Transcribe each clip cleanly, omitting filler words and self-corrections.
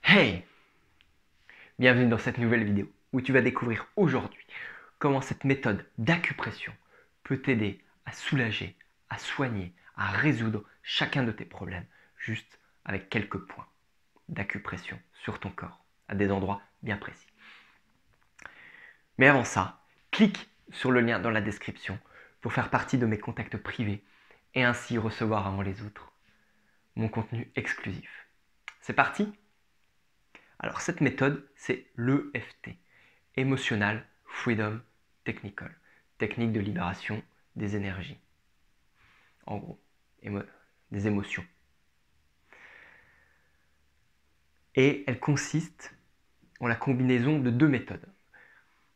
Hey! Bienvenue dans cette nouvelle vidéo où tu vas découvrir aujourd'hui comment cette méthode d'acupression peut t'aider à soulager, à soigner, à résoudre chacun de tes problèmes juste avec quelques points d'acupression sur ton corps à des endroits bien précis. Mais avant ça, clique sur le lien dans la description pour faire partie de mes contacts privés et ainsi recevoir avant les autres mon contenu exclusif. C'est parti? Alors cette méthode, c'est l'EFT, Emotional Freedom Technical, technique de libération des énergies. En gros, des émotions. Et elle consiste en la combinaison de deux méthodes.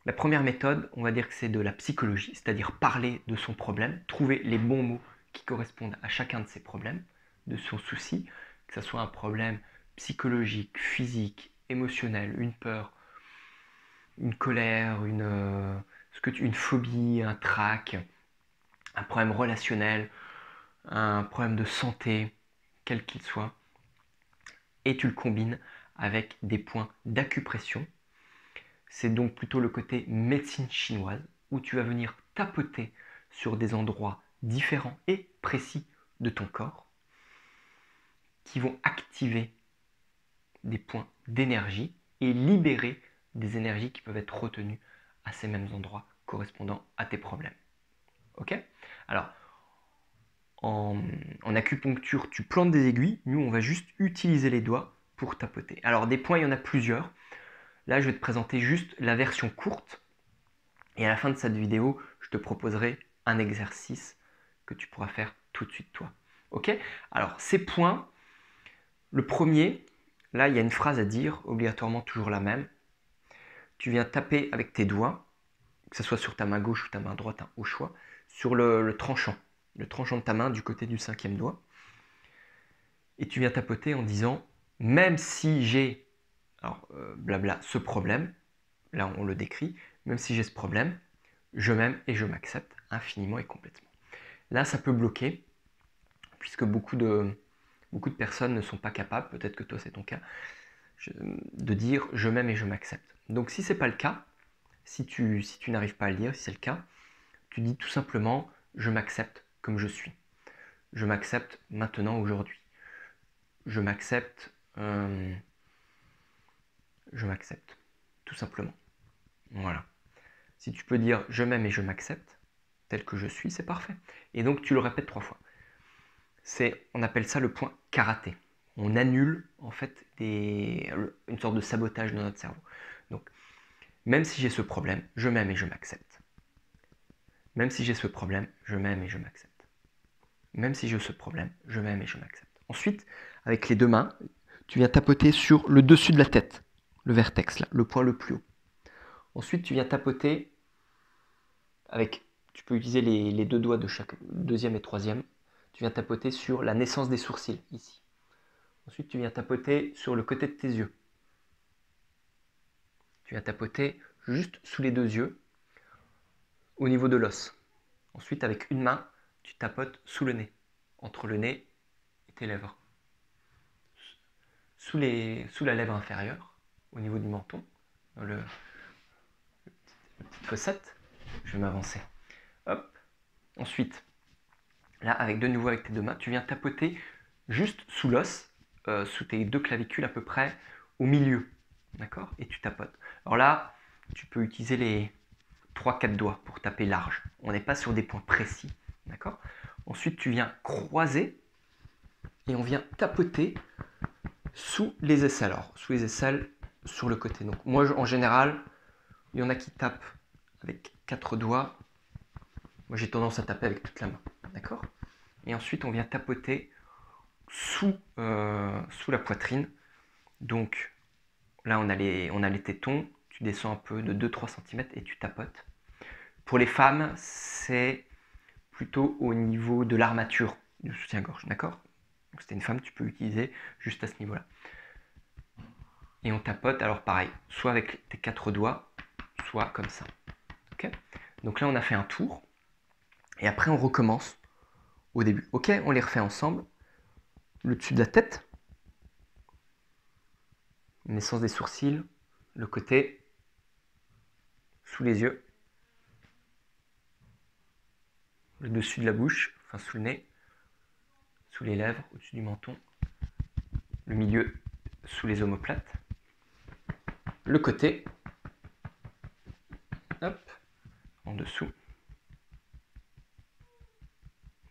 La première méthode, on va dire que c'est de la psychologie, c'est-à-dire parler de son problème, trouver les bons mots qui correspondent à chacun de ses problèmes, de son souci, que ce soit un problème psychologique, physique, émotionnel, une peur, une colère, une phobie, un trac, un problème relationnel, un problème de santé, quel qu'il soit, et tu le combines avec des points d'acupression. C'est donc plutôt le côté médecine chinoise, où tu vas venir tapoter sur des endroits différents et précis de ton corps, qui vont activer des points d'énergie et libérer des énergies qui peuvent être retenues à ces mêmes endroits correspondant à tes problèmes. Ok? Alors, en acupuncture, tu plantes des aiguilles. Nous, on va juste utiliser les doigts pour tapoter. Alors, des points, il y en a plusieurs. Là, je vais te présenter juste la version courte. Et à la fin de cette vidéo, je te proposerai un exercice que tu pourras faire tout de suite toi. Ok? Alors, ces points, le premier, là, il y a une phrase à dire, obligatoirement toujours la même. Tu viens taper avec tes doigts, que ce soit sur ta main gauche ou ta main droite, hein, au choix, sur le tranchant de ta main du côté du cinquième doigt. Et tu viens tapoter en disant, même si j'ai, alors blabla, ce problème, là on le décrit, même si j'ai ce problème, je m'aime et je m'accepte infiniment et complètement. Là ça peut bloquer, puisque beaucoup de personnes ne sont pas capables, peut-être que toi c'est ton cas, de dire je m'aime et je m'accepte. Donc si ce n'est pas le cas, si tu n'arrives pas à le dire, si c'est le cas, tu dis tout simplement je m'accepte comme je suis. Je m'accepte maintenant, aujourd'hui. Je m'accepte, tout simplement. Voilà. Si tu peux dire je m'aime et je m'accepte, tel que je suis, c'est parfait. Et donc tu le répètes 3 fois. On appelle ça le point karaté. On annule en fait une sorte de sabotage dans notre cerveau. Donc, même si j'ai ce problème, je m'aime et je m'accepte. Même si j'ai ce problème, je m'aime et je m'accepte. Même si j'ai ce problème, je m'aime et je m'accepte. Ensuite, avec les deux mains, tu viens tapoter sur le dessus de la tête, le vertex, là, le point le plus haut. Ensuite, tu viens tapoter avec, tu peux utiliser les deux doigts de chaque, deuxième et troisième. Tu viens tapoter sur la naissance des sourcils, ici. Ensuite, tu viens tapoter sur le côté de tes yeux. Tu viens tapoter juste sous les deux yeux, au niveau de l'os. Ensuite, avec une main, tu tapotes sous le nez, entre le nez et tes lèvres. Sous la lèvre inférieure, au niveau du menton, dans la petite fossette. Je vais m'avancer. Hop. Ensuite, là, de nouveau avec tes deux mains, tu viens tapoter juste sous l'os, sous tes deux clavicules à peu près, au milieu. D'accord? Et tu tapotes. Alors là, tu peux utiliser les 3-4 doigts pour taper large. On n'est pas sur des points précis. D'accord? Ensuite, tu viens croiser et on vient tapoter sous les aisselles. Alors, sous les aisselles, sur le côté. Donc, moi, en général, il y en a qui tapent avec 4 doigts. Moi, j'ai tendance à taper avec toute la main. D'accord? Et ensuite, on vient tapoter sous la poitrine. Donc, là, on a les tétons. Tu descends un peu de 2-3 cm et tu tapotes. Pour les femmes, c'est plutôt au niveau de l'armature du soutien-gorge. D'accord? Donc, si tu es une femme, tu peux utiliser juste à ce niveau-là. Et on tapote, alors pareil, soit avec tes 4 doigts, soit comme ça. Okay? Donc là, on a fait un tour. Et après, on recommence au début. Ok, on les refait ensemble. Le dessus de la tête. naissance des sourcils, le côté, sous les yeux, le dessus de la bouche, enfin sous le nez, sous les lèvres, au-dessus du menton, le milieu sous les omoplates, le côté, hop, en dessous.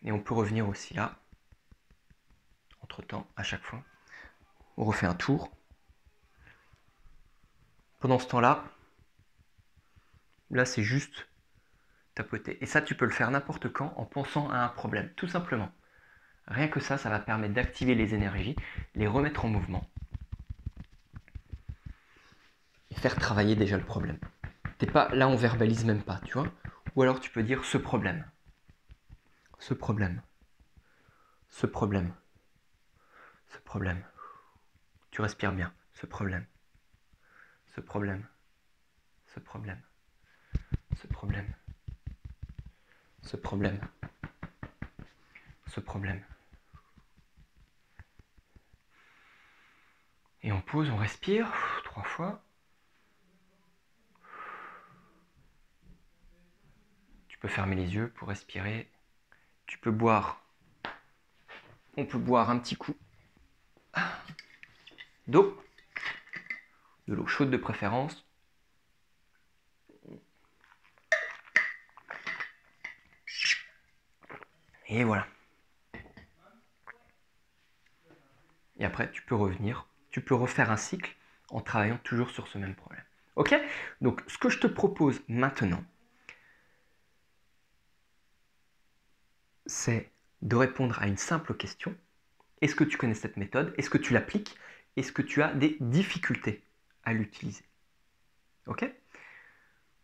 Et on peut revenir aussi là, entre-temps, à chaque fois. On refait un tour. Pendant ce temps-là, là c'est juste tapoter. Et ça, tu peux le faire n'importe quand en pensant à un problème, tout simplement. Rien que ça va permettre d'activer les énergies, les remettre en mouvement et faire travailler déjà le problème. T'es pas là, on verbalise même pas, tu vois. Ou alors tu peux dire ce problème, ce problème, ce problème, ce problème. Tu respires bien, ce problème, ce problème, ce problème, ce problème, ce problème, ce problème. Et on pose, on respire 3 fois. Tu peux fermer les yeux pour respirer. Tu peux boire. On peut boire un petit coup d'eau. De l'eau chaude de préférence. Et voilà. Et après, tu peux revenir. Tu peux refaire un cycle en travaillant toujours sur ce même problème. Ok? Donc, ce que je te propose maintenant, c'est de répondre à une simple question. Est-ce que tu connais cette méthode? Est-ce que tu l'appliques? Est-ce que tu as des difficultés à l'utiliser? Ok?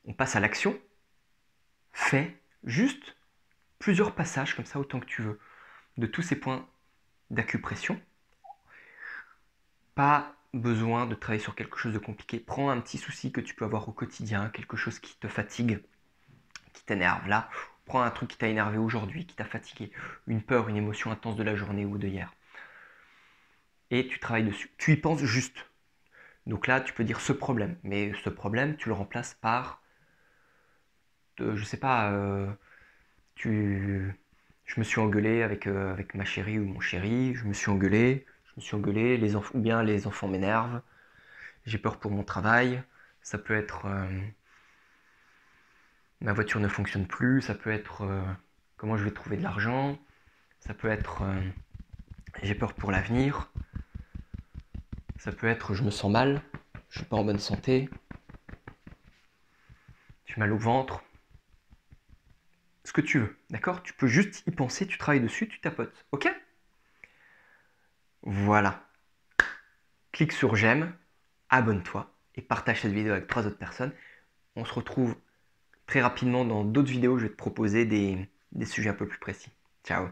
On passe à l'action. Fais juste plusieurs passages comme ça, autant que tu veux, de tous ces points d'acupression. Pas besoin de travailler sur quelque chose de compliqué. Prends un petit souci que tu peux avoir au quotidien, quelque chose qui te fatigue, qui t'énerve là. Prends un truc qui t'a énervé aujourd'hui, qui t'a fatigué, une peur, une émotion intense de la journée ou de hier. Et tu travailles dessus. Tu y penses juste. Donc là, tu peux dire ce problème. Mais ce problème, tu le remplaces par, je sais pas, je me suis engueulé avec ma chérie ou mon chéri, je me suis engueulé, ou bien les enfants m'énervent, j'ai peur pour mon travail, ça peut être ma voiture ne fonctionne plus, ça peut être comment je vais trouver de l'argent, ça peut être j'ai peur pour l'avenir, ça peut être je me sens mal, je suis pas en bonne santé, j'ai mal au ventre, ce que tu veux, d'accord? Tu peux juste y penser, tu travailles dessus, tu tapotes, ok? Voilà. Clique sur j'aime, abonne-toi et partage cette vidéo avec 3 autres personnes. On se retrouve très rapidement dans d'autres vidéos, je vais te proposer des sujets un peu plus précis. Ciao!